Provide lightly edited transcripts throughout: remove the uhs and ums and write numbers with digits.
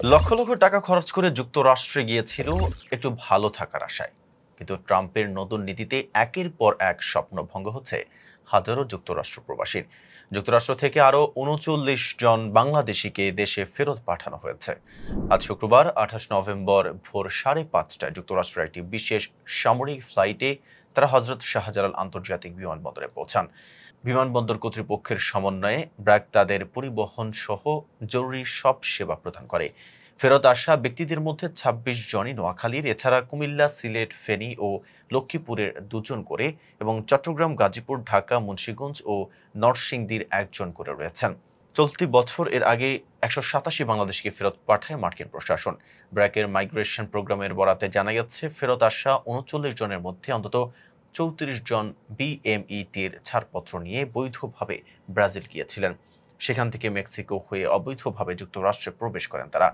লক্ষ লক্ষ টাকা খরচ করে যুক্তরাষ্ট্রে গিয়েছিল একটু ভালো থাকার আশায়, কিন্তু ট্রাম্পের নতুন নীতিতে একের পর এক স্বপ্ন ভঙ্গ হচ্ছে হাজারো যুক্তরাষ্ট্র প্রবাসীর। যুক্তরাষ্ট্র থেকে আরও ৩৯ জন বাংলাদেশিকে দেশে ফেরত পাঠানো হয়েছে। আজ শুক্রবার ২৮ নভেম্বর ভোর ৫:৩০টায় যুক্তরাষ্ট্রের একটি বিশেষ সামরিক ফ্লাইটে তারা হজরত শাহজালাল আন্তর্জাতিক বিমানবন্দরে পৌঁছান। বিমানবন্দর কর্তৃপক্ষের সমন্বয়ে ব্র্যাক তাদের পরিবহন সহ জরুরি সব সেবা প্রদান করে। ফেরত আসা ব্যক্তিদের মধ্যে ২৬ জনই নোয়াখালীর, এছাড়া কুমিল্লা, সিলেট, ফেনী ও লক্ষ্মীপুরের ২ জন করে এবং চট্টগ্রাম, গাজীপুর, ঢাকা, মুন্সিগঞ্জ ও নরসিংদীর ১ জন করে রয়েছেন। চলতি বছর এর আগে ১৮৭ বাংলাদেশকে ফেরত পাঠায় মার্কিন প্রশাসন। ব্র্যাকের মাইগ্রেশন প্রোগ্রামের বরাতে জানা গেছে, ফেরত আসা ৩৯ জনের মধ্যে অন্তত ৩৪ জন বিএমইটির ছাড়পত্র নিয়ে বৈধভাবে ব্রাজিল গিয়েছিলেন। সেখান থেকে মেক্সিকো হয়ে অবৈধভাবে যুক্তরাষ্ট্রে প্রবেশ করেন তারা।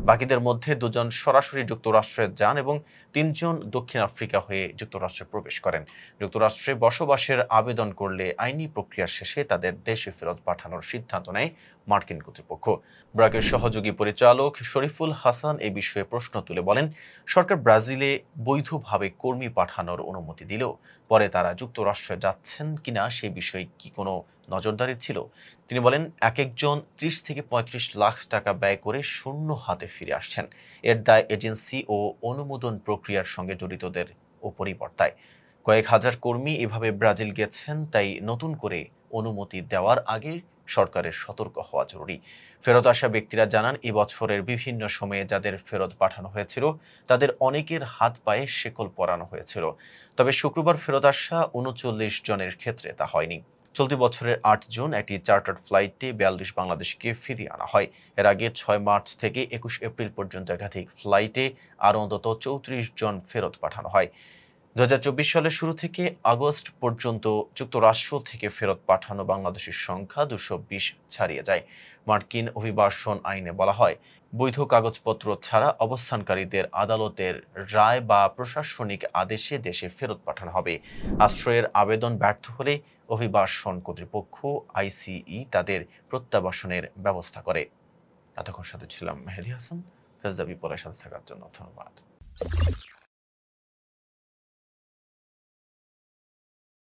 বাকিদের মধ্যে ২ জন সরাসরি যুক্তরাষ্ট্রে যান এবং ৩ জন দক্ষিণ আফ্রিকা হয়ে যুক্তরাষ্ট্রে প্রবেশ করেন। যুক্তরাষ্ট্রে বসবাসের আবেদন করলে আইনি প্রক্রিয়া শেষে তাদের দেশে ফেরত পাঠানোর সিদ্ধান্ত নেয় মার্কিন কর্তৃপক্ষ। ব্র্যাকের সহযোগী পরিচালক শরীফুল হাসান এ বিষয়ে প্রশ্ন তুলে বলেন, সরকার ব্রাজিলে বৈধভাবে কর্মী পাঠানোর অনুমতি দিলেও পরে তারা যুক্তরাষ্ট্রে যাচ্ছেন কিনা সে বিষয়ে কি কোনো নজরদারি ছিল? তিনি বলেন, একজন ৩০ থেকে ৩৫ লাখ টাকা ব্যয় করে শূন্য হাতে ফিরে আসছেন। এর দায় এজেন্সি ও অনুমোদন প্রক্রিয়ার সঙ্গে জড়িতদের ওপরই বর্তায়। কয়েক হাজার কর্মী এভাবে ব্রাজিল গেছেন, তাই নতুন করে অনুমতি দেওয়ার আগে সরকারের সতর্ক হওয়া জরুরি। ফেরত আসা ব্যক্তিরা জানান, এবছরের বিভিন্ন সময়ে যাদের ফেরত পাঠানো হয়েছিল তাদের অনেকের হাত পায়ে শেকল পরানো হয়েছিল। তবে শুক্রবার ফেরত আসা ৩৯ জনের ক্ষেত্রে তা হয়নি। চলতি বছরের ৮ জুন একটি চার্টার্ড ফ্লাইটে ৪২ বাংলাদেশিকে ফিরিয়ে আনা হয়। এর আগে ৬ মার্চ থেকে ২১ এপ্রিল পর্যন্ত একাধিক ফ্লাইটে আরও অন্তত ৩৪ জন ফেরত পাঠানো হয়। ২০২৪ সালের শুরু থেকে আগস্ট পর্যন্ত যুক্তরাষ্ট্র থেকে ফেরত পাঠানো বাংলাদেশের সংখ্যা ২২০ ছাড়িয়ে যায়। মার্কিন অভিবাসন আইনে বলা হয়, বৈধ কাগজপত্র ছাড়া অবস্থানকারীদের আদালতের রায় বা প্রশাসনিক আদেশে দেশে ফেরত পাঠানো হবে। আশ্রয়ের আবেদন ব্যর্থ হলে অভিবাসন কর্তৃপক্ষ আইসিই তাদের প্রত্যাবাসনের ব্যবস্থা করে। এতক্ষণ সাথে ছিলাম মেহেদী হাসান। ফেজদা বিপলের সাথে থাকার জন্য ধন্যবাদ।